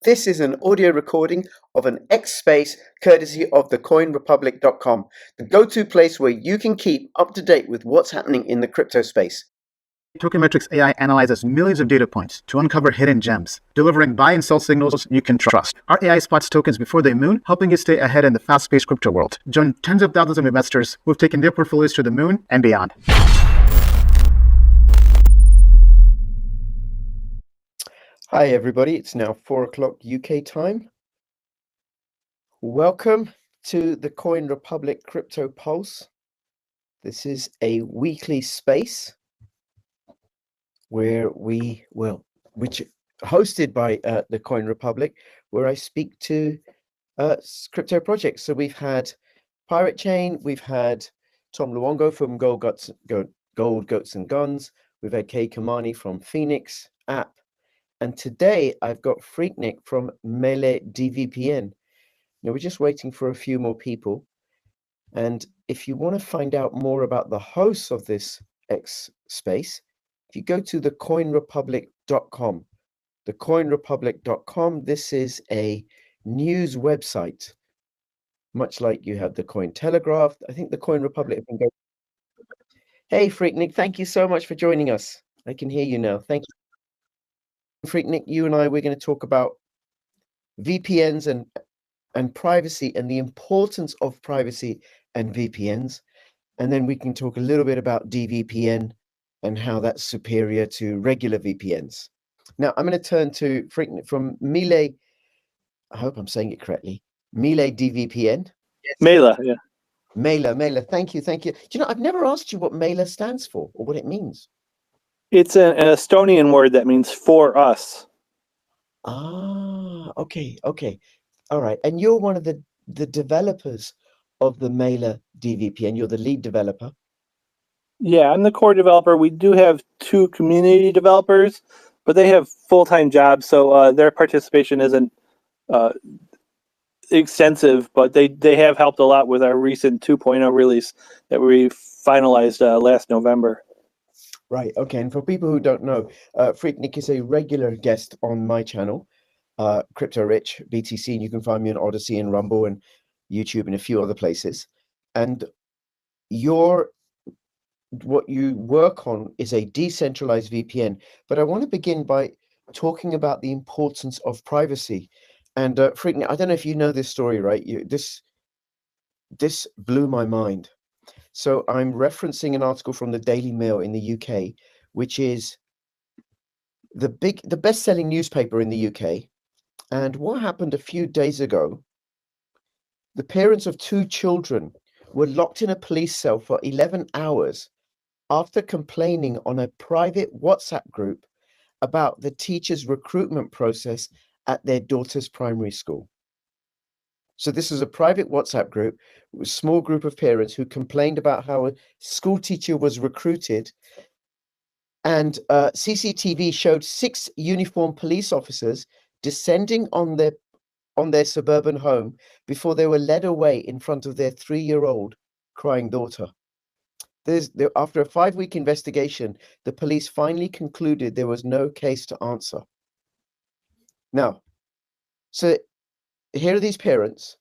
This is an audio recording of an X Space courtesy of thecoinrepublic.com, the go-to place where you can keep up to date with what's happening in the crypto space. Tokenmetrics AI analyzes millions of data points to uncover hidden gems, delivering buy and sell signals you can trust. Our AI spots tokens before they moon, helping you stay ahead in the fast-paced crypto world. Join tens of thousands of investors who have taken their portfolios to the moon and beyond. Hi everybody, it's now 4 o'clock UK time. Welcome to the Coin Republic Crypto Pulse. This is a weekly space where which hosted by the Coin Republic, where I speak to crypto projects. So we've had Pirate Chain, we've had Tom Luongo from Gold, Goats and Guns, we've had Kay Kamani from Phoenix App, and today I've got Freaknik from Melee Dvpn. Now we're just waiting for a few more people, and if you want to find out more about the hosts of this X space, if you go to thecoinrepublic.com, thecoinrepublic.com, this is a news website, much like you have the Coin Telegraph. I think the Coin Republic can go. Hey Freaknik, thank you so much for joining us. I can hear you now. Thank you. Freaknik, you and we're going to talk about VPNs and privacy and the importance of privacy and VPNs. And then we can talk a little bit about Dvpn and how that's superior to regular VPNs. Now, I'm going to turn to Freaknik from Melee. I hope I'm saying it correctly. Melee Dvpn. Yes. Melee, yeah. Melee. Thank you. Do you know, I've never asked you what Melee stands for or what it means. It's an Estonian word that means for us. Ah, okay. All right. And you're one of the developers of the Melee Dvpn. You're the lead developer. Yeah, I'm the core developer. We do have two community developers, but they have full-time jobs, so their participation isn't extensive, but they have helped a lot with our recent 2.0 release that we finalized last November. Right, okay. And for people who don't know, Freaknik is a regular guest on my channel, Crypto Rich, BTC, and you can find me on Odyssey and Rumble and YouTube and a few other places. And what you work on is a decentralized VPN, but I want to begin by talking about the importance of privacy. And Freaknik, I don't know if you know this story, right? This blew my mind. So I'm referencing an article from the Daily Mail in the UK, which is the best-selling newspaper in the UK. And what happened a few days ago, the parents of two children were locked in a police cell for 11 hours after complaining on a private WhatsApp group about the teacher's recruitment process at their daughter's primary school. So this is a private WhatsApp group, a small group of parents who complained about how a school teacher was recruited, and CCTV showed 6 uniformed police officers descending on their suburban home before they were led away in front of their 3-year-old crying daughter. After a 5-week investigation, the police finally concluded there was no case to answer. Now, so here are these parents.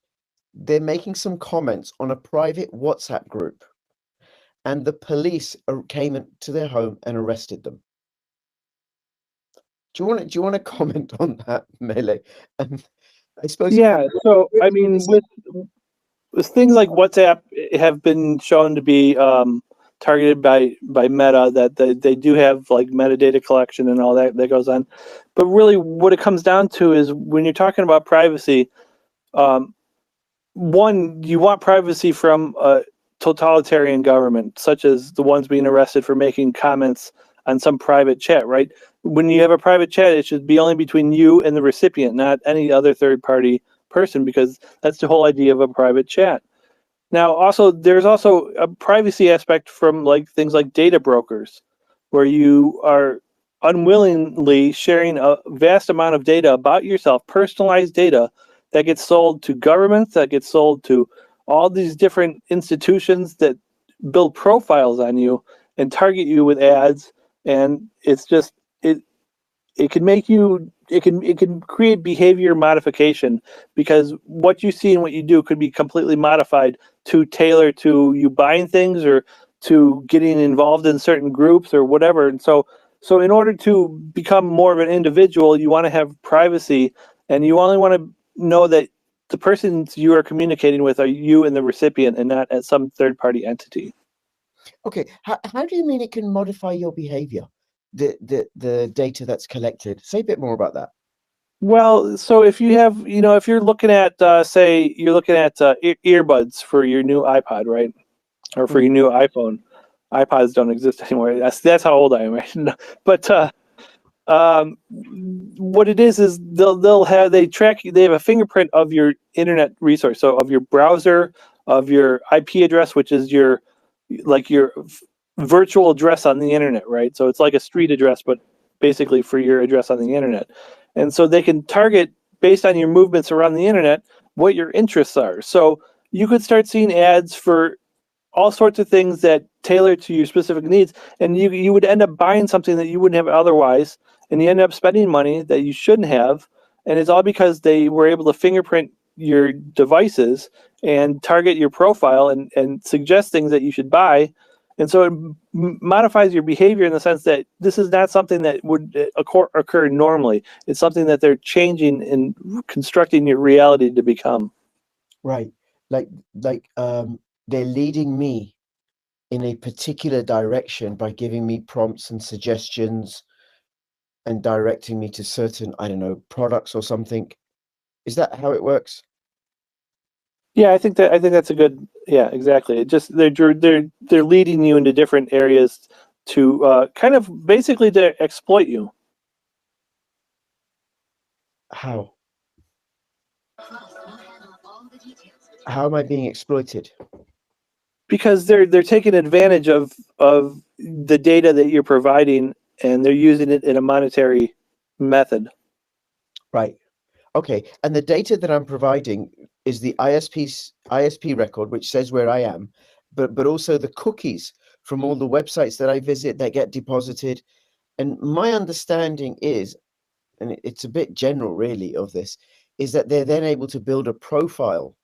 They're making some comments on a private WhatsApp group, and the police came to their home and arrested them. Do you want to comment on that, Melee? And I suppose. Yeah. So I mean, with things like WhatsApp have been shown to be targeted by Meta, that they do have like metadata collection and all that goes on. But really what it comes down to is when you're talking about privacy, one, you want privacy from a totalitarian government, such as the ones being arrested for making comments on some private chat, right? When you have a private chat, it should be only between you and the recipient, not any other third-party person, because that's the whole idea of a private chat. Now, also, there's also a privacy aspect from like things like data brokers, where you are unwillingly sharing a vast amount of data about yourself, personalized data that gets sold to governments, that gets sold to all these different institutions that build profiles on you and target you with ads. And it's just, it can make you it can create behavior modification, because what you see and what you do could be completely modified to tailor to you buying things or to getting involved in certain groups or whatever. And so in order to become more of an individual, you want to have privacy, and you only want to know that the persons you are communicating with are you and the recipient, and not at some third-party entity. Okay, how do you mean it can modify your behavior? The data that's collected. Say a bit more about that. Well, so if you have, if you're looking at, say, you're looking at earbuds for your new iPod, right? Or for your new iPhone. iPods don't exist anymore. That's how old I am, right? But what it is they track you. They have a fingerprint of your internet resource, so of your browser, of your IP address, which is your virtual address on the internet, right? So it's like a street address, but basically for your address on the internet. And so they can target, based on your movements around the internet, what your interests are. So you could start seeing ads for all sorts of things that tailor to your specific needs, and you would end up buying something that you wouldn't have otherwise, and you end up spending money that you shouldn't have, and it's all because they were able to fingerprint your devices and target your profile and suggest things that you should buy. And so it modifies your behavior in the sense that this is not something that would occur normally. It's something that they're changing and constructing your reality to become. Right. Like they're leading me in a particular direction by giving me prompts and suggestions and directing me to certain, I don't know, products or something. Is that how it works? Yeah, I think that's a good. Yeah, exactly. It just they're leading you into different areas to kind of basically to exploit you, How? How am I being exploited? because they're taking advantage of the data that you're providing, and they're using it in a monetary method. Right. Okay. And the data that I'm providing is the ISP record, which says where I am, but also the cookies from all the websites that I visit that get deposited. And my understanding is, and it's a bit general really of this, is that they're then able to build a profile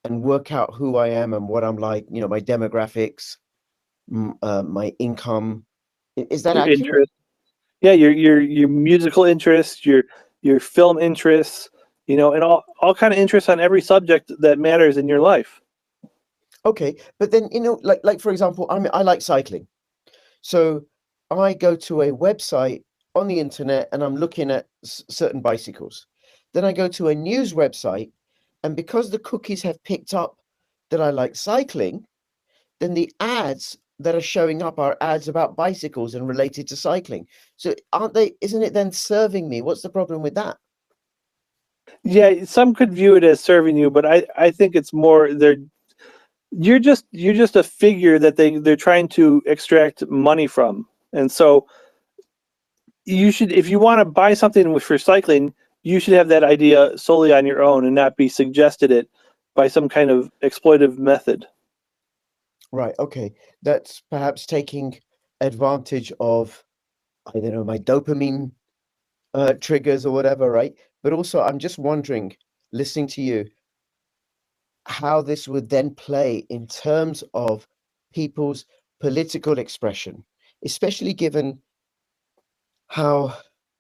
and work out who I am and what I'm like, my demographics, my income. Is that Your accurate? interest, yeah, your musical interests, your film interests, and all kind of interests on every subject that matters in your life. Okay, but then like for example, I like cycling, so I go to a website on the internet and I'm looking at certain bicycles. Then I go to a news website, and because the cookies have picked up that I like cycling, then the ads that are showing up are ads about bicycles and related to cycling. So isn't it then serving me? What's the problem with that? Yeah, some could view it as serving you, but I think it's more you're just a figure that they're trying to extract money from. And so you should, if you want to buy something for cycling, you should have that idea solely on your own and not be suggested it by some kind of exploitive method. Right, okay. That's perhaps taking advantage of, I don't know, my dopamine triggers or whatever, right? But also, I'm just wondering, listening to you, how this would then play in terms of people's political expression, especially given how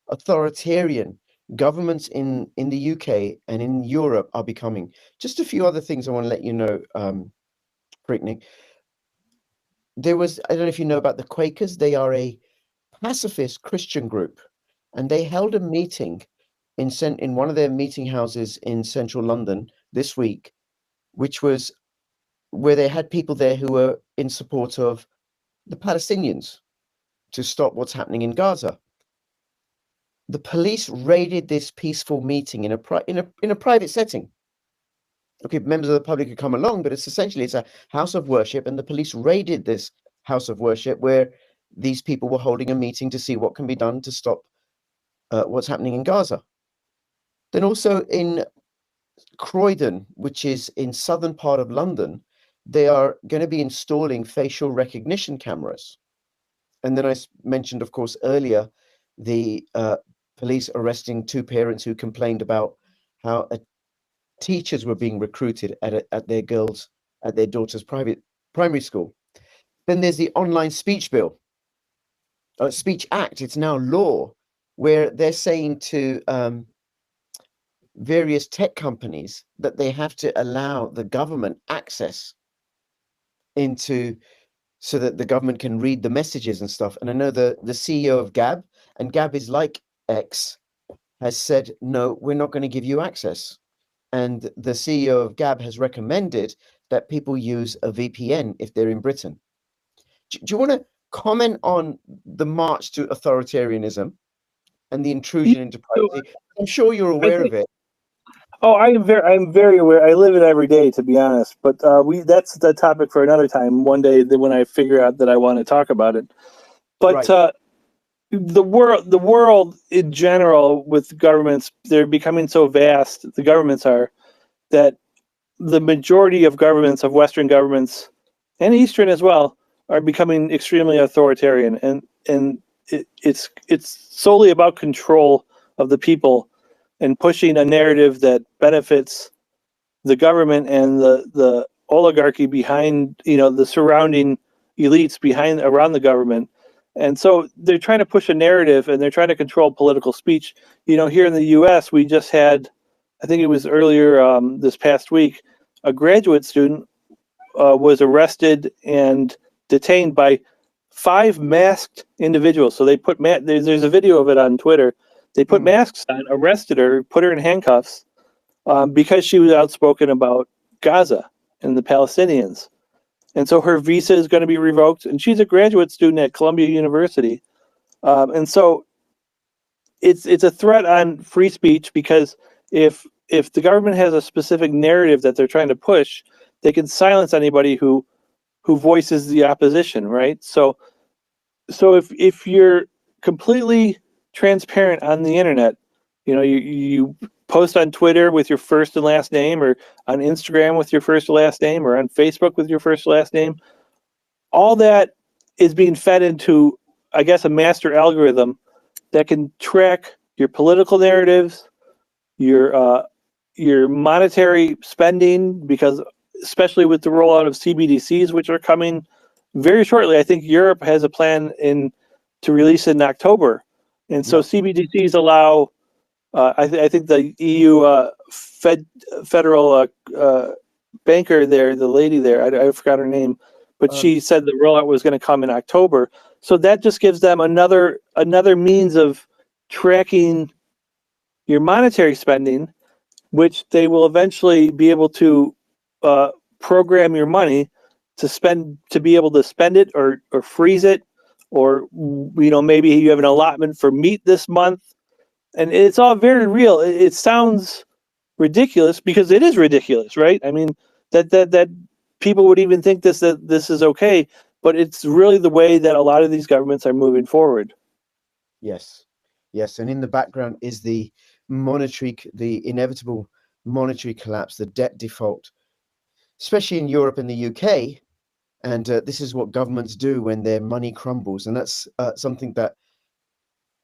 authoritarian governments in the UK and in Europe are becoming. Just a few other things I want to let you know, Brittany. There was, I don't know if you know about the Quakers. They are a pacifist Christian group, and they held a meeting in one of their meeting houses in central London this week, which was where they had people there who were in support of the Palestinians to stop what's happening in Gaza. The police raided this peaceful meeting in a private setting. Okay, members of the public could come along, but it's a house of worship, and the police raided this house of worship where these people were holding a meeting to see what can be done to stop what's happening in Gaza. Then also in Croydon, which is in southern part of London, they are going to be installing facial recognition cameras. And then I mentioned, of course, earlier the police arresting two parents who complained about how teachers were being recruited at their daughter's primary school. Then there's the online speech bill, speech act. It's now law, where they're saying to various tech companies that they have to allow the government access into, so that the government can read the messages and stuff. And I know the CEO of Gab, and Gab is like X, has said, no, we're not going to give you access. And the CEO of Gab has recommended that people use a VPN if they're in Britain. Do you want to comment on the march to authoritarianism and the intrusion into privacy? I'm sure you're aware of it. Oh, I'm very aware. I live it every day, to be honest. But that's the topic for another time. One day, when I figure out that I want to talk about it. But Right. the world in general, with governments, they're becoming so vast. The governments are, that the majority of governments, of Western governments, and Eastern as well, are becoming extremely authoritarian, and it's solely about control of the people and pushing a narrative that benefits the government and the oligarchy behind, the surrounding elites around the government. And so they're trying to push a narrative, and they're trying to control political speech. Here in the U.S., we just had, I think it was earlier this past week, a graduate student was arrested and detained by 5 masked individuals. So they put there's a video of it on Twitter. They put masks on, arrested her, put her in handcuffs because she was outspoken about Gaza and the Palestinians. And so her visa is going to be revoked, and she's a graduate student at Columbia University. And so it's a threat on free speech, because if the government has a specific narrative that they're trying to push, they can silence anybody who voices the opposition, right? So if you're completely transparent on the internet, you post on Twitter with your first and last name, or on Instagram with your first and last name, or on Facebook with your first and last name, all that is being fed into, I guess, a master algorithm that can track your political narratives, your monetary spending, because especially with the rollout of CBDCs, which are coming very shortly. I think Europe has a plan to release in October. And so CBDCs allow, I think the EU federal banker there, the lady there, I forgot her name, but she said the rollout was going to come in October. So that just gives them another means of tracking your monetary spending, which they will eventually be able to program your money to be able to spend it or freeze it, or maybe you have an allotment for meat this month, and it's all very real. It sounds ridiculous, because it is ridiculous, right? I mean, that people would even think that this is okay, but it's really the way that a lot of these governments are moving forward. Yes, and in the background is the inevitable monetary collapse, the debt default, especially in Europe and the UK. And this is what governments do when their money crumbles. And that's something that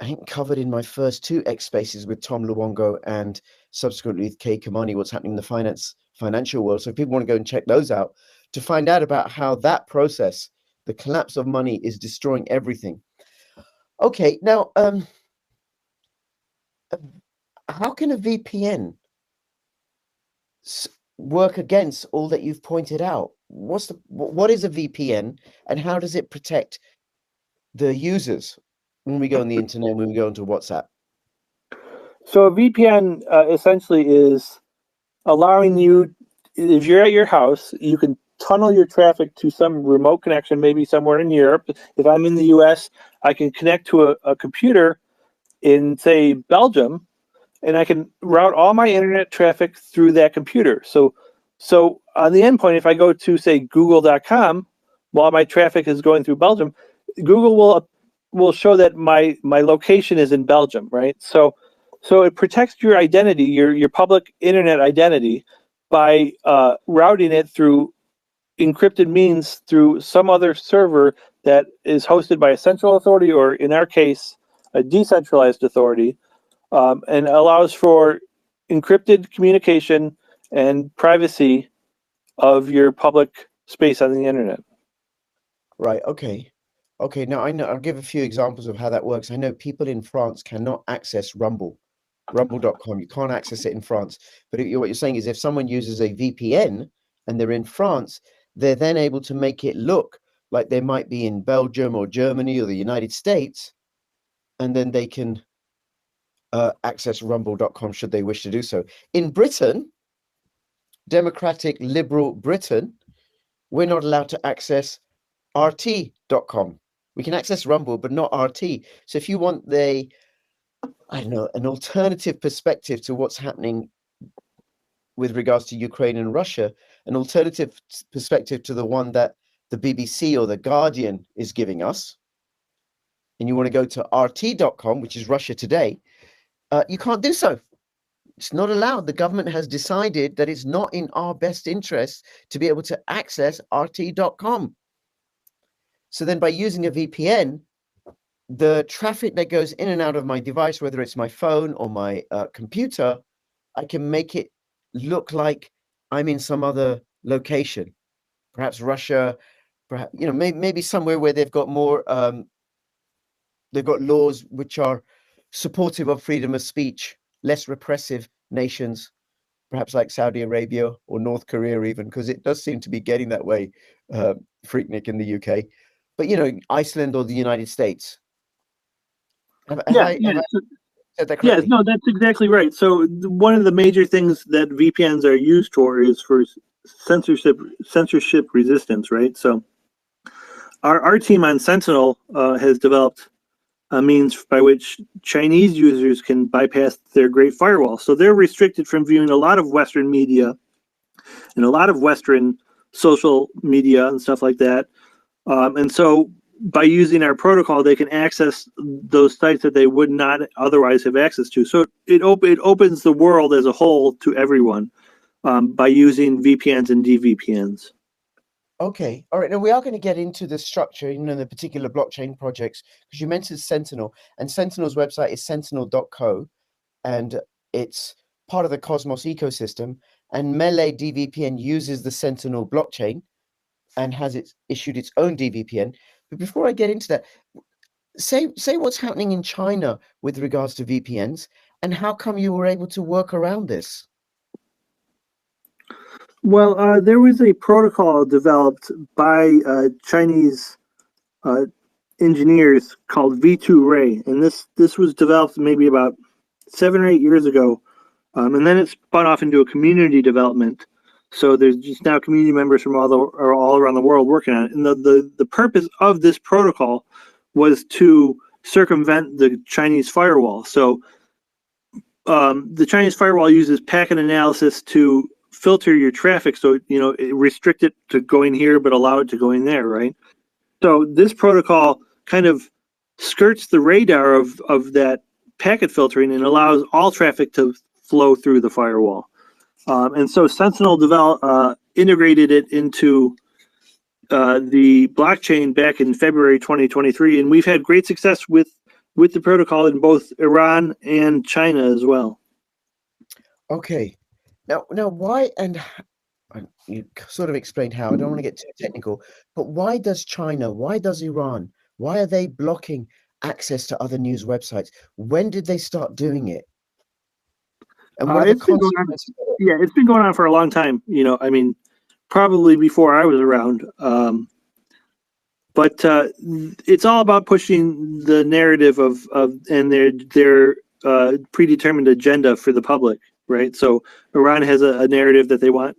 I think covered in my first 2 X Spaces with Tom Luongo, and subsequently with Kay Kamani, what's happening in the financial world. So if people want to go and check those out to find out about how that process, the collapse of money, is destroying everything. Okay, now, how can a VPN work against all that you've pointed out? What is a VPN, and how does it protect the users when we go on the internet, when we go into WhatsApp? So a VPN essentially is allowing you, if you're at your house, you can tunnel your traffic to some remote connection, maybe somewhere in Europe. If I'm in the US, I can connect to a computer in, say, Belgium, and I can route all my internet traffic through that computer. So on the endpoint, if I go to, say, google.com, while my traffic is going through Belgium, Google will show that my location is in Belgium, right? So it protects your identity, your public internet identity, by routing it through encrypted means through some other server that is hosted by a central authority, or in our case, a decentralized authority. and allows for encrypted communication and privacy of your public space on the internet. Right. Okay. Okay. Now I know. I'll give a few examples of how that works. I know people in France cannot access Rumble.com. You can't access it in France. But what you're saying is if someone uses a VPN and they're in France, they're then able to make it look like they might be in Belgium or Germany or the United States, and then they can access Rumble.com should they wish to do so. In Britain, democratic liberal Britain, we're not allowed to access RT.com. We can access Rumble, but not RT. So if you want I don't know, an alternative perspective to what's happening with regards to Ukraine and Russia, an alternative perspective to the one that the BBC or the Guardian is giving us, and you want to go to RT.com, which is Russia Today, you can't do so. It's not allowed. The government has decided that it's not in our best interest to be able to access RT.com. So then by using a VPN, the traffic that goes in and out of my device, whether it's my phone or my computer, I can make it look like I'm in some other location, perhaps Russia, perhaps, you know, maybe somewhere where they've got more, they've got laws which are supportive of freedom of speech, less repressive nations, perhaps like Saudi Arabia or North Korea even, because it does seem to be getting that way, Freaknik, in the UK. But, you know, Iceland or the United States. Have I said that correctly? No, that's exactly right. So one of the major things that VPNs are used for is for censorship resistance, right? So our team on Sentinel has developed a means by which Chinese users can bypass their Great Firewall. So they're restricted from viewing a lot of Western media and a lot of Western social media and stuff like that. And so by using our protocol, they can access those sites that they would not otherwise have access to. So it opens the world as a whole to everyone by using VPNs and DVPNs. Okay, all right. Now we are going to get into the structure, you know, the particular blockchain projects, because you mentioned Sentinel, and Sentinel's website is sentinel.co, and it's part of the Cosmos ecosystem. And Melee DVPN uses the Sentinel blockchain and has issued its own DVPN. But before I get into that, say what's happening in China with regards to VPNs, and how come you were able to work around this? Well, there was a protocol developed by Chinese engineers called V2 Ray, and this was developed maybe about 7 or 8 years ago, and then it spun off into a community development. So there's just now community members from all around the world working on it. And the purpose of this protocol was to circumvent the Chinese firewall. So the Chinese firewall uses packet analysis to filter your traffic, so restrict it to going here but allow it to go in there, right? So this protocol kind of skirts the radar of that packet filtering and allows all traffic to flow through the firewall. And so Sentinel integrated it into the blockchain back in February 2023, and we've had great success with the protocol in both Iran and China as well. Okay. Now, why, and you sort of explained how, I don't want to get too technical, but why does China, why does Iran, why are they blocking access to other news websites? When did they start doing it? And what are the consequences? It's been going on for a long time. I mean, probably before I was around. But it's all about pushing the narrative of and their predetermined agenda for the public, right? So Iran has a narrative that they want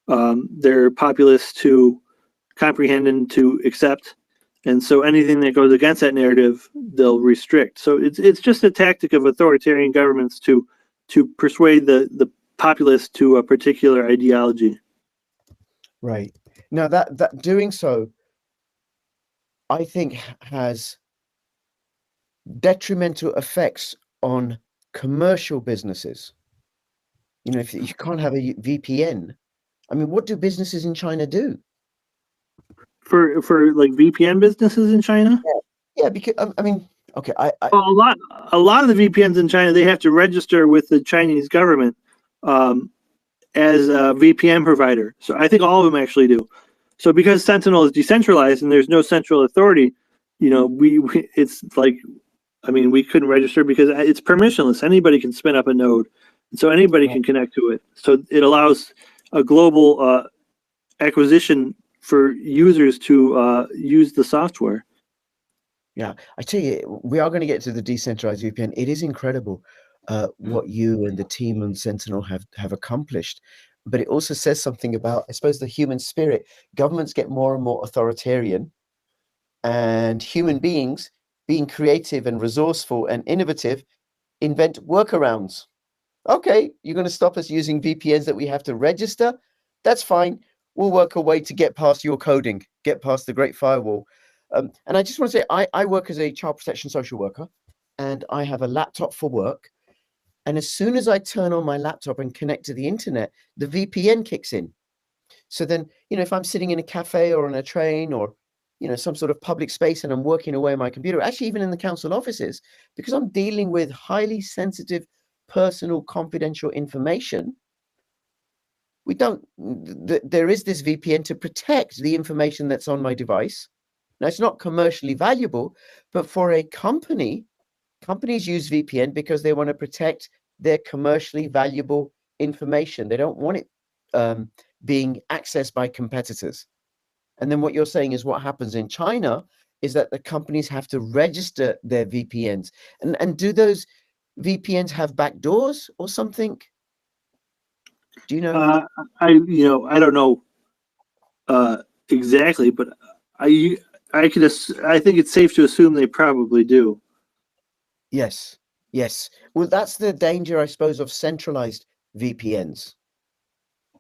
their populace to comprehend and to accept, and so anything that goes against that narrative, they'll restrict. So it's just a tactic of authoritarian governments to persuade the populace to a particular ideology. Right. Now that doing so, I think, has detrimental effects on commercial businesses. If you can't have a VPN, I mean, what do businesses in China do? For like VPN businesses in China? Yeah, because I mean, Okay, Well, a lot of the VPNs in China, they have to register with the Chinese government as a VPN provider. So I think all of them actually do. So because Sentinel is decentralized and there's no central authority, we it's like, I mean, we couldn't register because it's permissionless. Anybody can spin up a node, and so anybody can connect to it. So it allows a global acquisition for users to use the software. Yeah, I tell you, we are going to get to the decentralized VPN. It is incredible what you and the team on Sentinel have accomplished. But it also says something about, I suppose, the human spirit. Governments get more and more authoritarian, and human beings, being creative and resourceful and innovative, invent workarounds. Okay, you're going to stop us using VPNs that we have to register? That's fine. We'll work a way to get past your coding, get past the Great Firewall. And I just want to say, I work as a child protection social worker, and I have a laptop for work. And as soon as I turn on my laptop and connect to the internet, the VPN kicks in. So then, if I'm sitting in a cafe or on a train or, some sort of public space and I'm working away on my computer, actually even in the council offices, because I'm dealing with highly sensitive, personal, confidential information, there is this VPN to protect the information that's on my device. Now, it's not commercially valuable, but for a companies use VPN because they want to protect their commercially valuable information. They don't want it being accessed by competitors. And then what you're saying is what happens in China is that the companies have to register their VPNs. And do those VPNs have backdoors or something? Do you know? I don't know exactly, but I think it's safe to assume they probably do. Yes. Well, that's the danger, I suppose, of centralized VPNs.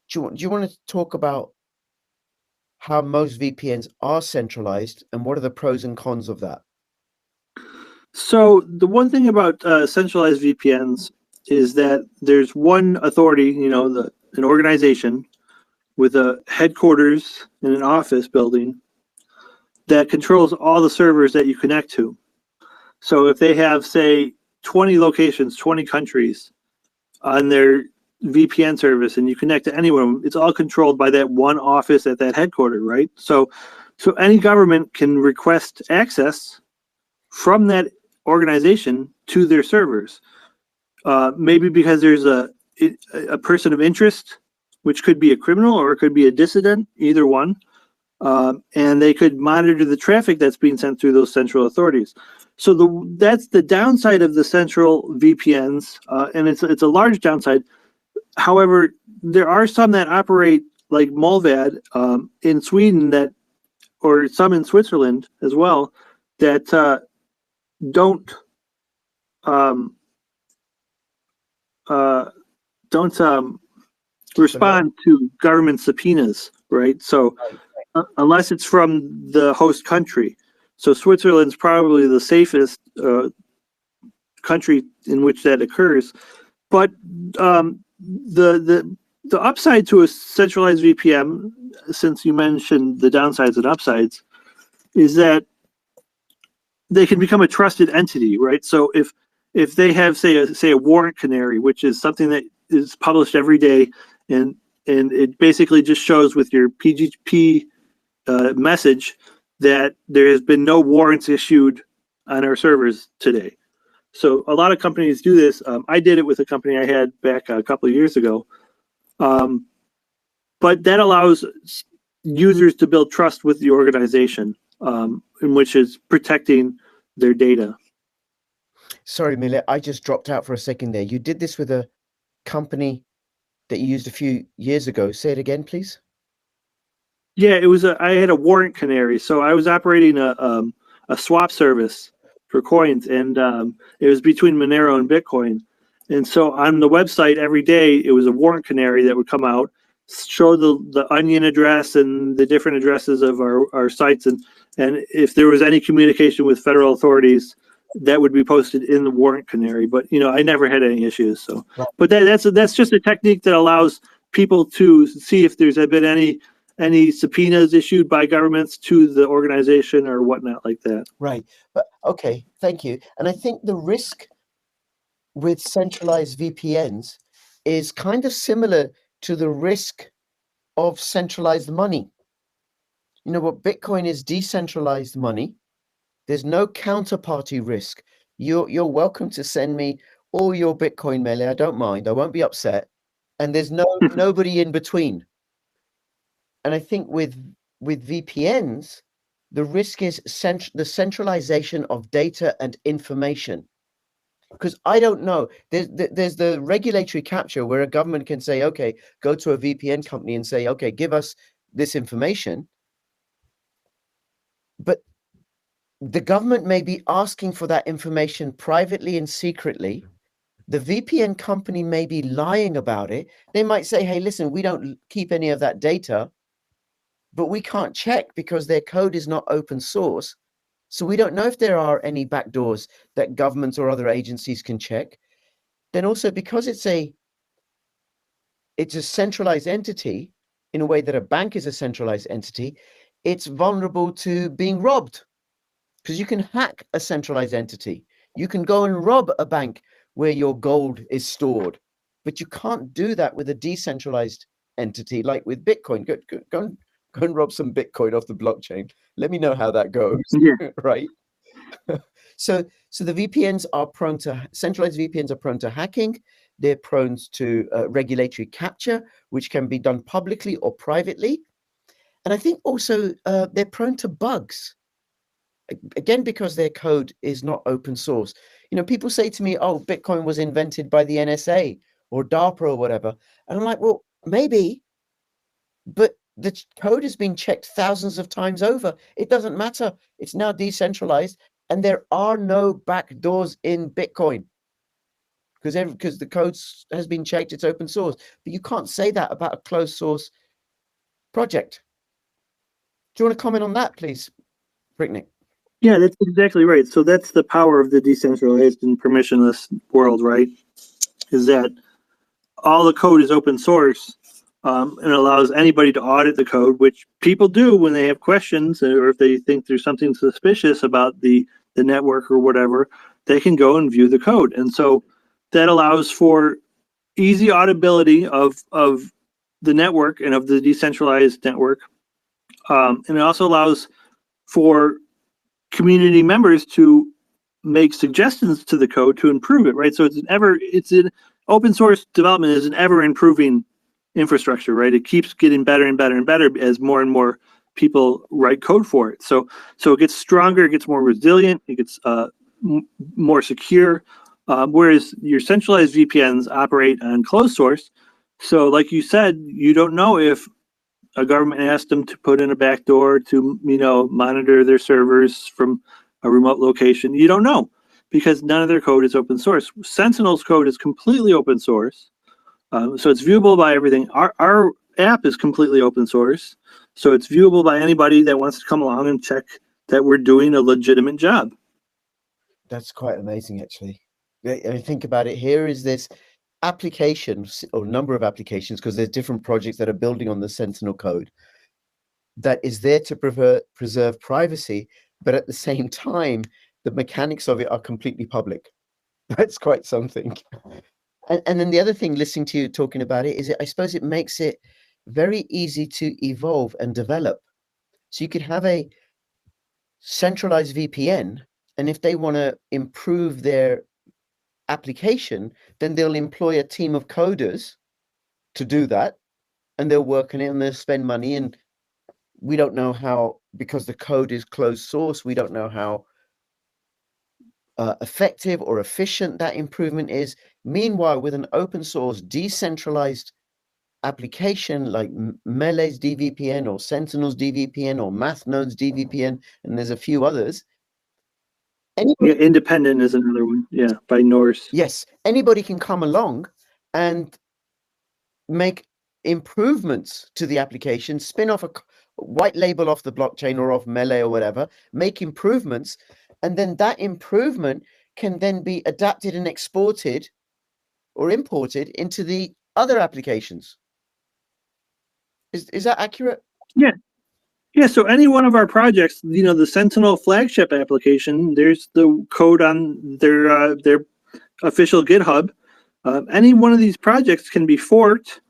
Do you want to talk about how most VPNs are centralized and what are the pros and cons of that? So the one thing about centralized VPNs is that there's one authority, an organization with a headquarters in an office building that controls all the servers that you connect to. So if they have, say, 20 locations, 20 countries on their VPN service and you connect to anyone, it's all controlled by that one office at that headquarters, right? So any government can request access from that organization to their servers. Maybe because there's a person of interest, which could be a criminal or it could be a dissident, either one. And they could monitor the traffic that's being sent through those central authorities. So that's the downside of the central VPNs, and it's a large downside. However, there are some that operate like Molvad in Sweden or some in Switzerland as well, that don't respond to government subpoenas, right? So unless it's from the host country. So Switzerland's probably the safest country in which that occurs. But the upside to a centralized VPN, since you mentioned the downsides and upsides, is that they can become a trusted entity, right? So if they have, say a warrant canary, which is something that is published every day, and it basically just shows with your PGP message that there has been no warrants issued on our servers today. So a lot of companies do this. I did it with a company I had back a couple of years ago. But that allows users to build trust with the organization, in which is protecting their data. Sorry, Mille, I just dropped out for a second there. You did this with a company that you used a few years ago. Say it again, please. Yeah, I had a warrant canary. So I was operating a swap service for coins, and it was between Monero and Bitcoin. And so on the website every day, it was a warrant canary that would come out, show the onion address and the different addresses of our sites, and if there was any communication with federal authorities, that would be posted in the warrant canary. But I never had any issues. So, but that's just a technique that allows people to see if there's been any any subpoenas issued by governments to the organization or whatnot like that. Right. But okay, thank you. And I think the risk with centralized VPNs is kind of similar to the risk of centralized money. You know what? Bitcoin is decentralized money. There's no counterparty risk. You're welcome to send me all your Bitcoin, Mele. I don't mind. I won't be upset. And there's nobody in between. And I think with VPNs, the risk is the centralization of data and information. Because I don't know, there's the regulatory capture where a government can say, okay, go to a VPN company and say, okay, give us this information. But the government may be asking for that information privately and secretly. The VPN company may be lying about it. They might say, hey, listen, we don't keep any of that data, but we can't check because their code is not open source. So we don't know if there are any backdoors that governments or other agencies can check. Then also because it's a centralized entity in a way that a bank is a centralized entity, it's vulnerable to being robbed because you can hack a centralized entity. You can go and rob a bank where your gold is stored, but you can't do that with a decentralized entity like with Bitcoin. Go and rob some Bitcoin off the blockchain. Let me know how that goes. Yeah. Right. So the VPNs are prone to, centralized VPNs are prone to hacking. They're prone to regulatory capture, which can be done publicly or privately. And I think also they're prone to bugs. Again, because their code is not open source. You know, people say to me, oh, Bitcoin was invented by the NSA or DARPA or whatever. And I'm like, well, maybe, but the code has been checked thousands of times over. It doesn't matter. It's now decentralized. And there are no backdoors in Bitcoin because the code has been checked. It's open source. But you can't say that about a closed source project. Do you want to comment on that, please, Bricknick? Yeah, that's exactly right. So that's the power of the decentralized and permissionless world, right? Is that all the code is open source, and it allows anybody to audit the code, which people do when they have questions or if they think there's something suspicious about the network or whatever, they can go and view the code. And so that allows for easy auditability of the network and of the decentralized network. And it also allows for community members to make suggestions to the code to improve it, right? So it's an open source development is an ever improving infrastructure, right? It keeps getting better and better and better as more and more people write code for it. So it gets stronger, it gets more resilient, it gets more secure. Whereas your centralized VPNs operate on closed source. So like you said, you don't know if a government asked them to put in a backdoor to, monitor their servers from a remote location. You don't know because none of their code is open source. Sentinel's code is completely open source. So it's viewable by everything. Our app is completely open source. So it's viewable by anybody that wants to come along and check that we're doing a legitimate job. That's quite amazing, actually. I think about it. Here is this applications or number of applications, because there's different projects that are building on the Sentinel code that is there to preserve privacy, but at the same time, the mechanics of it are completely public. That's quite something. And then the other thing, listening to you talking about it, is I suppose it makes it very easy to evolve and develop. So you could have a centralized VPN, and if they want to improve their application, then they'll employ a team of coders to do that, and they'll work on it and they'll spend money. And we don't know how, because the code is closed source, we don't know how effective or efficient that improvement is. Meanwhile, with an open source decentralized application like Mele's Dvpn or Sentinel's Dvpn or Mathnode's Dvpn, and there's a few others. Yeah, Independent is another one. Yeah, by Norse. Yes, anybody can come along and make improvements to the application, spin off a white label off the blockchain or off Mele or whatever, make improvements, and then that improvement can then be adapted and exported or imported into the other applications. Is that accurate? Yeah. Yeah, so any one of our projects, the Sentinel flagship application, there's the code on their official GitHub. Any one of these projects can be forked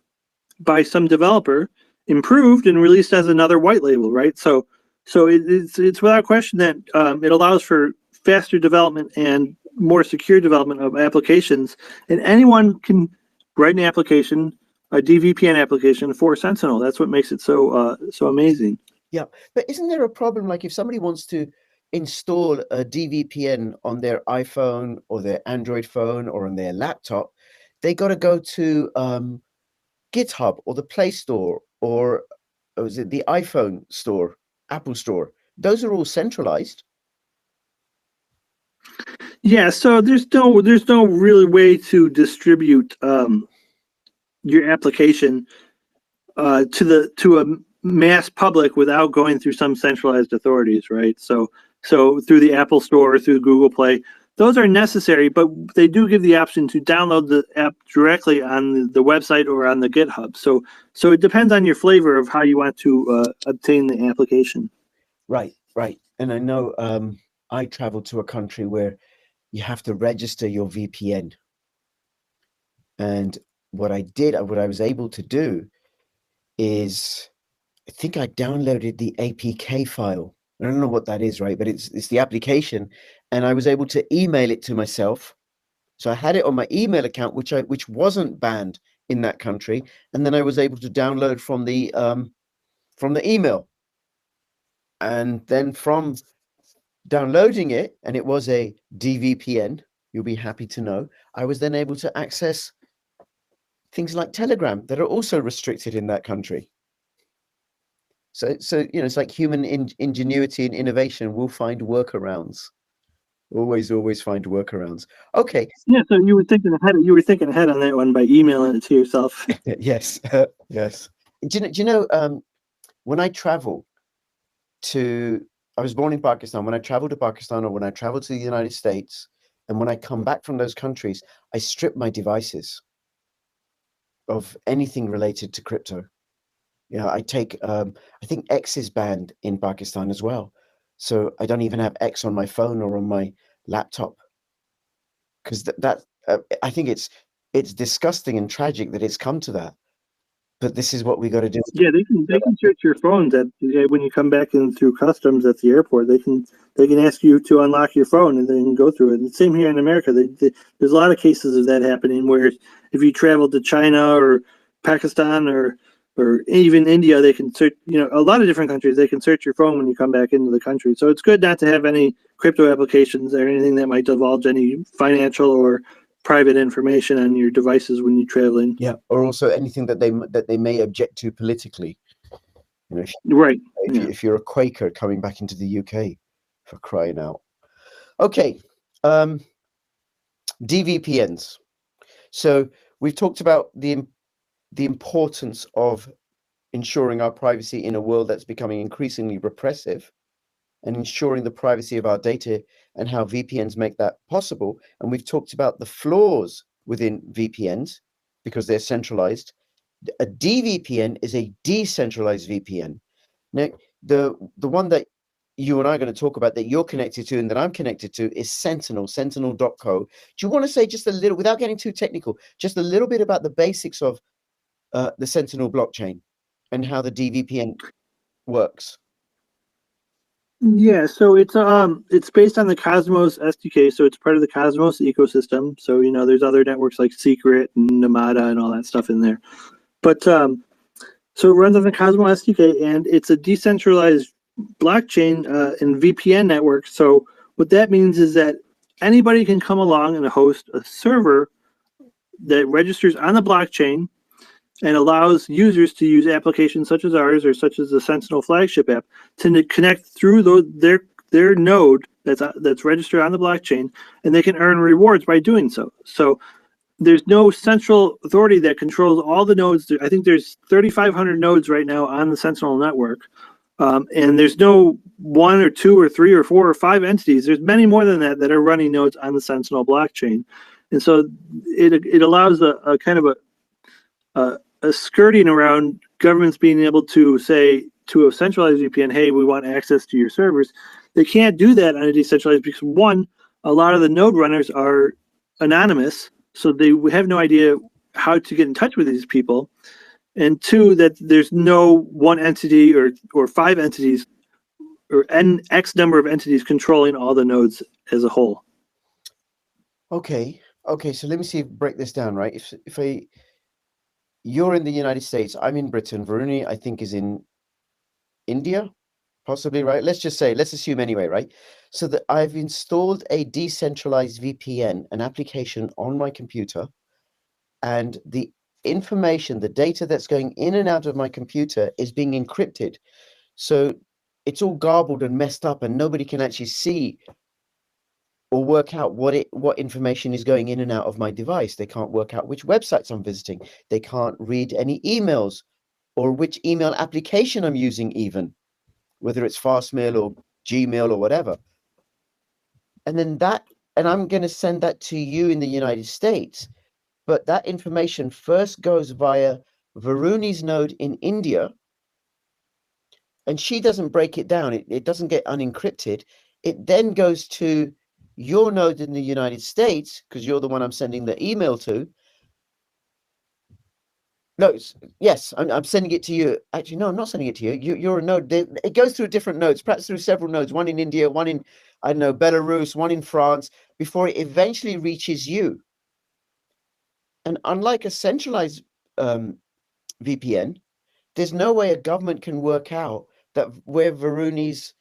by some developer, improved, and released as another white label, right? So it's without question that it allows for faster development and more secure development of applications, and anyone can write an application, a DVPN application for Sentinel. That's what makes it so amazing. Yeah, but isn't there a problem, like if somebody wants to install a DVPN on their iPhone or their Android phone or on their laptop, they got to go to GitHub or the Play Store or is it the iPhone store, Apple Store? Those are all centralized. Yeah, so there's no really way to distribute your application to a mass public without going through some centralized authorities, right? So through the Apple Store or through Google Play, those are necessary, but they do give the option to download the app directly on the website or on the GitHub. So it depends on your flavor of how you want to obtain the application. Right, right. And I know I traveled to a country where you have to register your VPN. And what I was able to do is, I think I downloaded the APK file. I don't know what that is, right? But it's the application, and I was able to email it to myself. So I had it on my email account, which wasn't banned in that country, and then I was able to download from the email, and then from downloading it, and it was a DVPN. You'll be happy to know I was then able to access things like Telegram that are also restricted in that country. So it's like human ingenuity and innovation will find workarounds. Always find workarounds. Okay. Yeah, so you were thinking ahead on that one by emailing it to yourself. Yes. Yes. Do you know when I travel I was born in Pakistan. When I travel to Pakistan or when I travel to the United States, and when I come back from those countries, I strip my devices of anything related to crypto. I take I think X is banned in Pakistan as well, so I don't even have X on my phone or on my laptop, because that I think it's disgusting and tragic that it's come to that, but this is what we got to do. Yeah, they can search your phones when you come back in through customs at the airport. They can ask you to unlock your phone and then go through it. And same here in America. There's a lot of cases of that happening where if you travel to China or Pakistan or even India, they can search. A lot of different countries, they can search your phone when you come back into the country. So it's good not to have any crypto applications or anything that might divulge any financial or private information on your devices when you're traveling. Yeah, or also anything that they may object to politically. Right. If you're a Quaker coming back into the UK, for crying out. Okay, DVPNs. So we've talked about the importance of ensuring our privacy in a world that's becoming increasingly repressive, and ensuring the privacy of our data and how VPNs make that possible. And we've talked about the flaws within VPNs because they're centralized. A DVPN is a decentralized VPN. Now, the one that you and I are going to talk about that you're connected to and that I'm connected to is Sentinel, sentinel.co. Do you want to say just a little, without getting too technical, just a little bit about the basics of the Sentinel blockchain and how the DVPN works? Yeah, so it's based on the Cosmos SDK, so it's part of the Cosmos ecosystem. So there's other networks like Secret and Namada and all that stuff in there. But so it runs on the Cosmos SDK, and it's a decentralized blockchain and VPN network. So what that means is that anybody can come along and host a server that registers on the blockchain and allows users to use applications such as ours or such as the Sentinel flagship app to connect through their node that's registered on the blockchain, and they can earn rewards by doing so. So there's no central authority that controls all the nodes. I think there's 3,500 nodes right now on the Sentinel network, and there's no 1 or 2 or 3 or 4 or 5 entities. There's many more than that are running nodes on the Sentinel blockchain, and so it allows a kind of a skirting around governments being able to say, to a centralized VPN, hey, we want access to your servers. They can't do that on a decentralized because, one, a lot of the node runners are anonymous, so they have no idea how to get in touch with these people. And two, that there's no one entity or five entities or X number of entities controlling all the nodes as a whole. Okay. So let me see, break this down, right? You're in the United States, I'm in Britain, Varuni, I think, is in India, possibly, right? Let's assume anyway, right? So that I've installed a decentralized VPN, an application on my computer, and the information, the data that's going in and out of my computer is being encrypted. So it's all garbled and messed up, and nobody can actually see or work out what information is going in and out of my device. They can't work out which websites I'm visiting. They can't read any emails or which email application I'm using, even whether it's Fastmail or Gmail or whatever. And I'm going to send that to you in the United States. But that information first goes via Varuni's node in India, and she doesn't break it down. It doesn't get unencrypted. It then goes to your node in the United States, because you're the one I'm sending the email to. No, yes, I'm sending it to you. Actually, no, I'm not sending it to you. You're a node. It goes through different nodes, perhaps through several nodes, one in India, one in, I don't know, Belarus, one in France, before it eventually reaches you. And unlike a centralized VPN, there's no way a government can work out that where Varuni's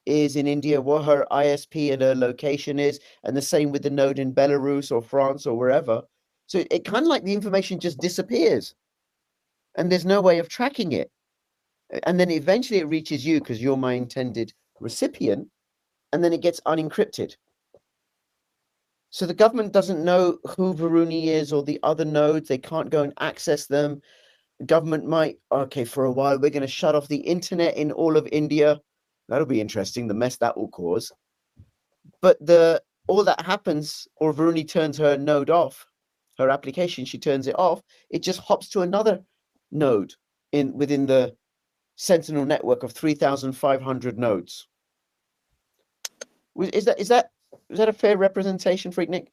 is in India, what her ISP and her location is, and the same with the node in Belarus or France or wherever. So it kind of like the information just disappears, and there's no way of tracking it. And then eventually it reaches you because you're my intended recipient, and then it gets unencrypted. So the government doesn't know who Varuni is or the other nodes. They can't go and access them. The government might, okay, for a while, we're going to shut off the internet in all of India. That'll be interesting, the mess that will cause. But all that happens, or Varuni turns her node off, her application, she turns it off, it just hops to another node within the Sentinel network of 3,500 nodes. Is that a fair representation, Freaknik?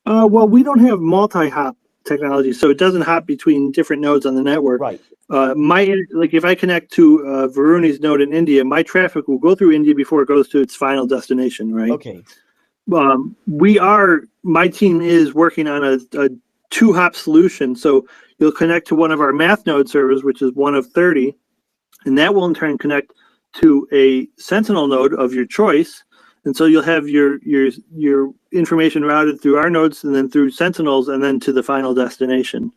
Well, we don't have multi-hop technology, so it doesn't hop between different nodes on the network. Right. If I connect to Varuni's node in India, my traffic will go through India before it goes to its final destination, right? Okay. My team is working on a 2-hop solution. So you'll connect to one of our math node servers, which is one of 30, and that will in turn connect to a Sentinel node of your choice. And so you'll have your information routed through our nodes and then through Sentinels and then to the final destination.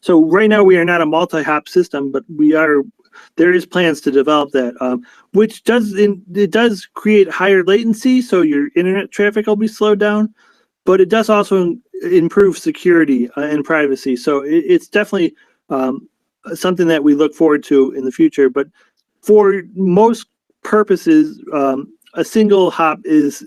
So right now we are not a multi-hop system, but there is plans to develop that, which does create higher latency, so your internet traffic will be slowed down, but it does also improve security and privacy. So it's definitely something that we look forward to in the future. But for most purposes, a single hop is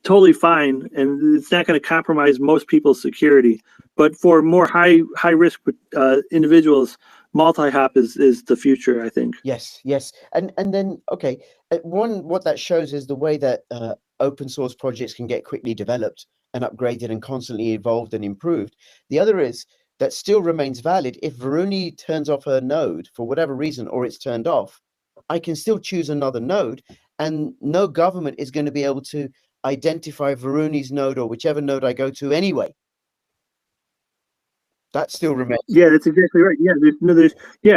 totally fine, and it's not going to compromise most people's security. But for more high risk individuals, multi-hop is the future, I think. Yes. And then, okay, what that shows is the way that open source projects can get quickly developed and upgraded and constantly evolved and improved. The other is that still remains valid. If Varuni turns off her node for whatever reason, or it's turned off, I can still choose another node, and no government is going to be able to identify Varuni's node or whichever node I go to anyway. That still remains. Yeah, that's exactly right. Yeah,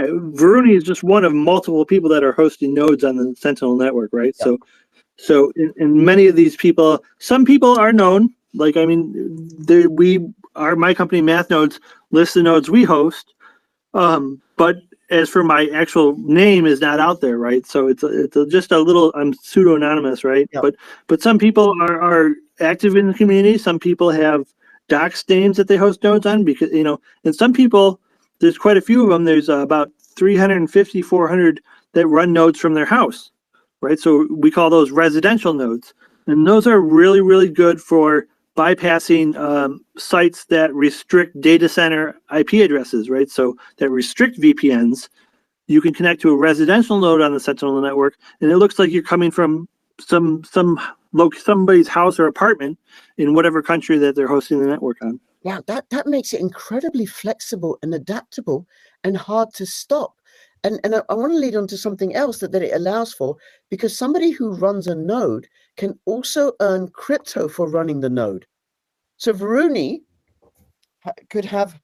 Varuni is just one of multiple people that are hosting nodes on the Sentinel network, right? Yeah. So in many of these people, some people are known. Like, I mean, my company Math Nodes lists the nodes we host, but as for my actual name is not out there, right? So it's just a little, I'm pseudo anonymous, right? Yeah. But some people are active in the community. Some people have doxed names that they host nodes on, because, and some people, there's quite a few of them. There's about 350, 400 that run nodes from their house, right? So we call those residential nodes, and those are really, really good for bypassing sites that restrict data center IP addresses, right? So that restrict VPNs. You can connect to a residential node on the Sentinel network, and it looks like you're coming from somebody's house or apartment in whatever country that they're hosting the network on. Wow, that makes it incredibly flexible and adaptable and hard to stop. And I want to lead on to something else that it allows for, because somebody who runs a node can also earn crypto for running the node. So Varuni could have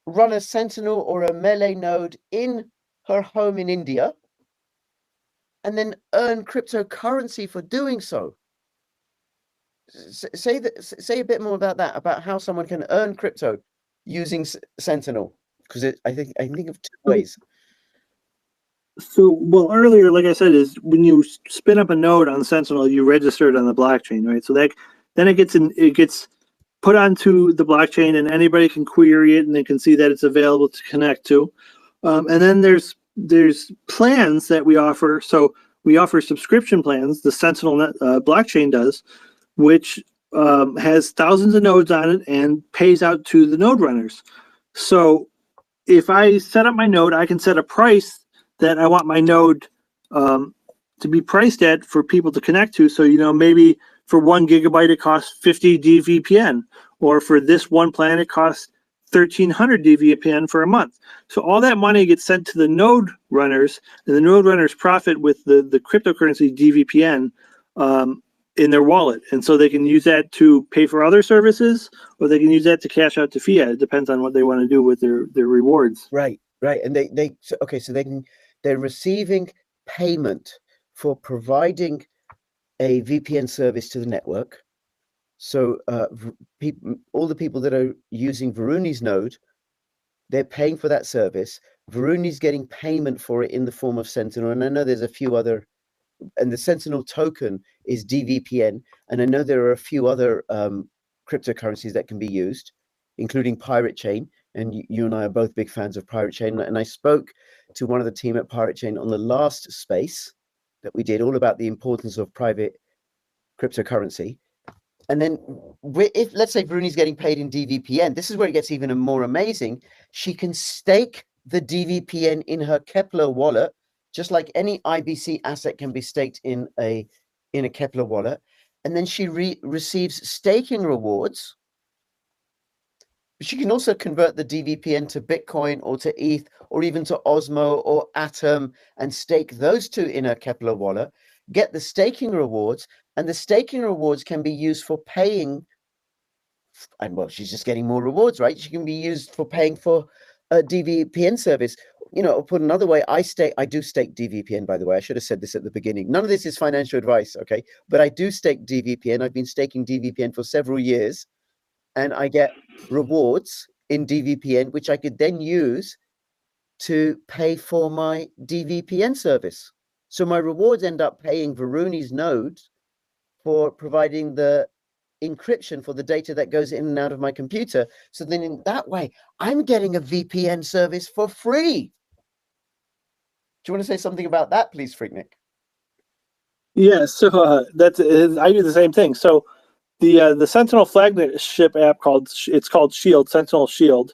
run a Sentinel or a Melee node in her home in India and then earn cryptocurrency for doing so. Say a bit more about that, about how someone can earn crypto using Sentinel, because I think of two ways. So, well, earlier, like I said, is when you spin up a node on Sentinel, you register it on the blockchain, right? So that then it gets put onto the blockchain, and anybody can query it, and they can see that it's available to connect to. And then there's plans that we offer. So we offer subscription plans. The Sentinel blockchain does, which has thousands of nodes on it and pays out to the node runners. So if I set up my node, I can set a price that I want my node to be priced at for people to connect to. So, maybe for 1 gigabyte, it costs 50 DVPN, or for this one plan, it costs 1,300 DVPN for a month. So all that money gets sent to the node runners, and the node runners profit with the cryptocurrency DVPN in their wallet. And so they can use that to pay for other services, or they can use that to cash out to fiat. It depends on what they want to do with their rewards. Right. And they're receiving payment for providing a VPN service to the network. So all the people that are using Varuni's node, they're paying for that service. Varuni's getting payment for it in the form of Sentinel. And I know there's a few other, and the Sentinel token is DVPN. And I know there are a few other cryptocurrencies that can be used, including Pirate Chain. And you and I are both big fans of Pirate Chain. And I spoke to one of the team at Pirate Chain on the last space that we did, all about the importance of private cryptocurrency. And then if, let's say, Varuni's getting paid in DVPN, this is where it gets even more amazing. She can stake the DVPN in her Kepler wallet, just like any IBC asset can be staked in a Kepler wallet. And then she receives staking rewards. She can also convert the DVPN to Bitcoin or to ETH or even to Osmo or Atom and stake those two in her Kepler wallet, get the staking rewards, and the staking rewards can be used for paying. And well, she's just getting more rewards, right? She can be used for paying for a DVPN service. Put another way, I do stake DVPN, by the way. I should have said this at the beginning. None of this is financial advice, okay? But I do stake DVPN. I've been staking DVPN for several years, and I get rewards in DVPN, which I could then use to pay for my DVPN service. So my rewards end up paying Varuni's node for providing the encryption for the data that goes in and out of my computer. So then in that way, I'm getting a VPN service for free. Do you want to say something about that, please, Freaknik? Yeah, so I do the same thing. So the Sentinel flagship app called Shield, Sentinel Shield.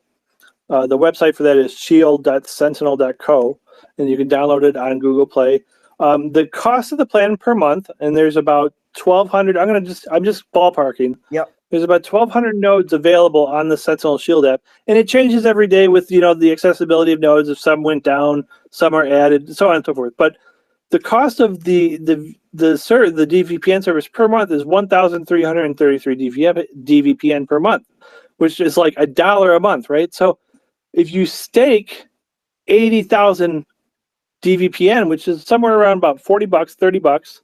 The website for that is shield.sentinel.co, and you can download it on Google Play. The cost of the plan per month, and there's about 1,200. I'm just ballparking. Yep. There's about 1,200 nodes available on the Sentinel Shield app, and it changes every day with the accessibility of nodes. If some went down, some are added, so on and so forth. But the cost of the DVPN service per month is 1,333 DVPN per month, which is like $1 a month, right? So if you stake 80,000 DVPN, which is somewhere around about $40, $30,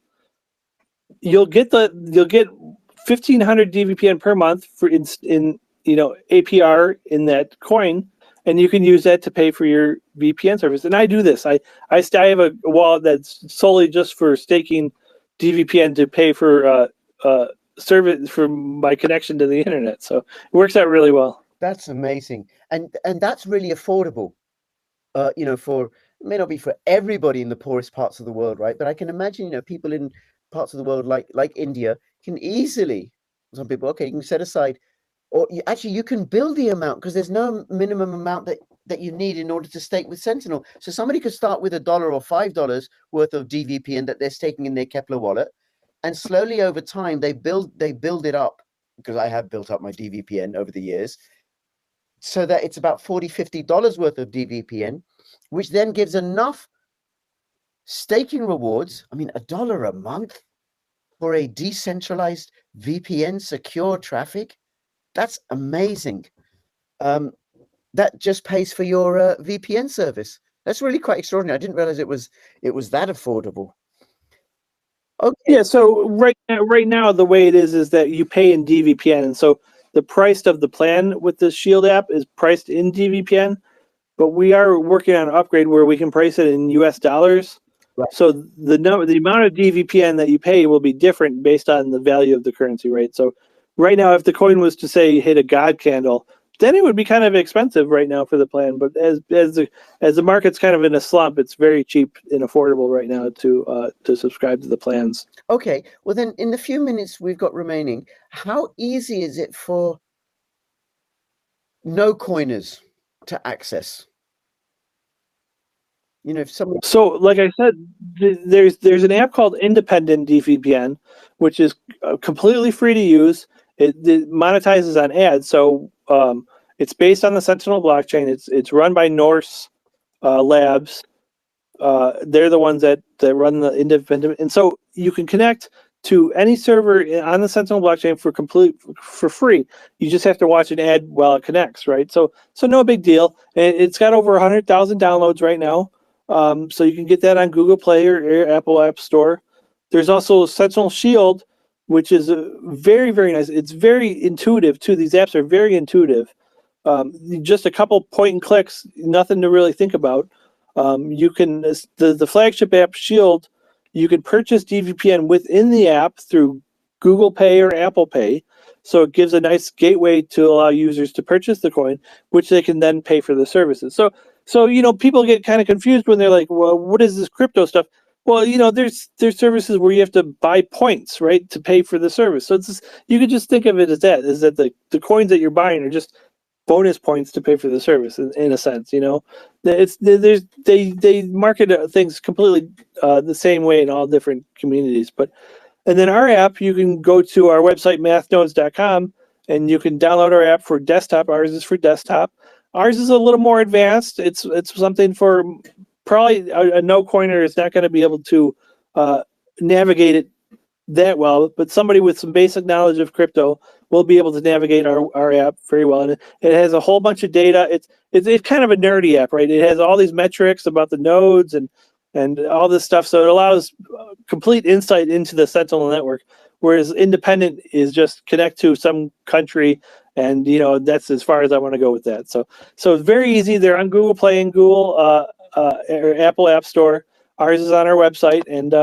you'll get 1,500 DVPN per month for in APR in that coin, and you can use that to pay for your VPN service. And I do this. I have a wallet that's solely just for staking DVPN to pay for service for my connection to the internet. So it works out really well. That's amazing, and that's really affordable. It may not be for everybody in the poorest parts of the world, right? But I can imagine, people in parts of the world like India can easily some people, okay, you can set aside, or actually you can build the amount because there's no minimum amount that you need in order to stake with Sentinel. So somebody could start with $1 or $5 worth of DVPN that they're staking in their Kepler wallet, and slowly over time they build it up, because I have built up my DVPN over the years, so that it's about $40, $50 worth of DVPN, which then gives enough staking rewards. I mean, $1 a month for a decentralized VPN secure traffic. That's amazing. That just pays for your VPN service. That's really quite extraordinary. I didn't realize it was that affordable. Okay. Yeah, so right now the way it is that you pay in DVPN, and so the price of the plan with the Shield app is priced in DVPN, but we are working on an upgrade where we can price it in US dollars. Right. So the amount of DVPN that you pay will be different based on the value of the currency, right? So right now, if the coin was to say hit a God candle, then it would be kind of expensive right now for the plan. But as the market's kind of in a slump, it's very cheap and affordable right now to subscribe to the plans. Okay. Well, then in the few minutes we've got remaining, how easy is it for no coiners to access? You know, if someone. So, like I said, there's an app called Independent DVPN, which is completely free to use. It monetizes on ads, so it's based on the Sentinel blockchain. It's run by Norse Labs. They're the ones that run the Independent, and so you can connect to any server on the Sentinel blockchain for free. You just have to watch an ad while it connects, right? So no big deal. It's got over 100,000 downloads right now. So you can get that on Google Play or Apple App Store. There's also Sentinel Shield, which is very, very nice. It's very intuitive too. These apps are very intuitive. Just a couple point and clicks, nothing to really think about. You can the flagship app Shield, you can purchase DVPN within the app through Google Pay or Apple Pay. So it gives a nice gateway to allow users to purchase the coin, which they can then pay for the services. So you know, people get kind of confused when they're like, well, what is this crypto stuff? Well, you know, there's services where you have to buy points, right, to pay for the service. So it's just, you could just think of it as that, the coins that you're buying are just bonus points to pay for the service in a sense. You know, they market things completely the same way in all different communities. And then our app, you can go to our website mathnodes.com and you can download our app for desktop. Ours is for desktop. Ours is a little more advanced. It's something for probably a no coiner is not going to be able to navigate it that well, but somebody with some basic knowledge of crypto will be able to navigate our app very well. And it has a whole bunch of data. It's kind of a nerdy app, right? It has all these metrics about the nodes and all this stuff. So it allows complete insight into the Sentinel network, whereas Independent is just connect to some country, and you know, that's as far as I want to go with that. So it's very easy. They're on Google Play and Google or Apple App Store. Ours is on our website, and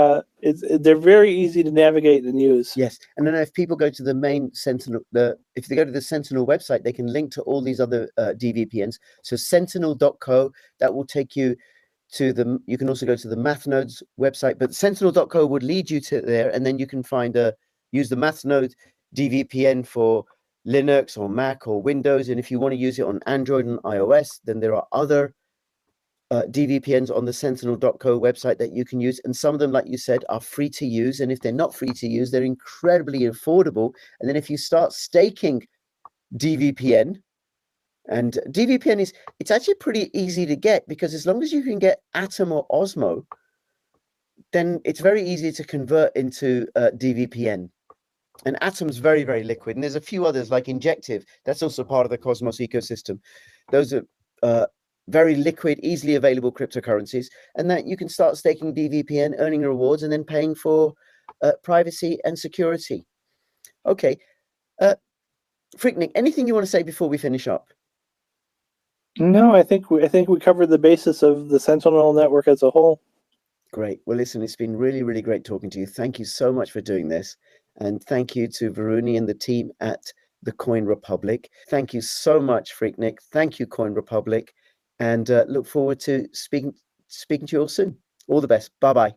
they're very easy to navigate and use. Yes, and then if people go to the main Sentinel, if they go to the Sentinel website, they can link to all these other DVPNs. So sentinel.co, that will take you to you can also go to the Mathnodes website, but sentinel.co would lead you to there, and then you can use the Mathnodes DVPN for Linux or Mac or Windows. And if you want to use it on Android and iOS, then there are other DVPNs on the sentinel.co website that you can use, and some of them, like you said, are free to use, and if they're not free to use, they're incredibly affordable. And then if you start staking DVPN, and DVPN it's actually pretty easy to get, because as long as you can get Atom or Osmo, then it's very easy to convert into DVPN. And Atom's very, very liquid, and there's a few others like Injective, that's also part of the Cosmos ecosystem. Those are very liquid, easily available cryptocurrencies, and that you can start staking DVPN, earning rewards, and then paying for privacy and security. Okay, Freaknik, anything you want to say before we finish up? No, I think we covered the basis of the Sentinel network as a whole. Great. Well, listen, it's been really, really great talking to you. Thank you so much for doing this, and thank you to Varuni and the team at the Coin Republic. Thank you so much, Freaknik. Thank you, Coin Republic. And look forward to speaking to you all soon. All the best. Bye-bye.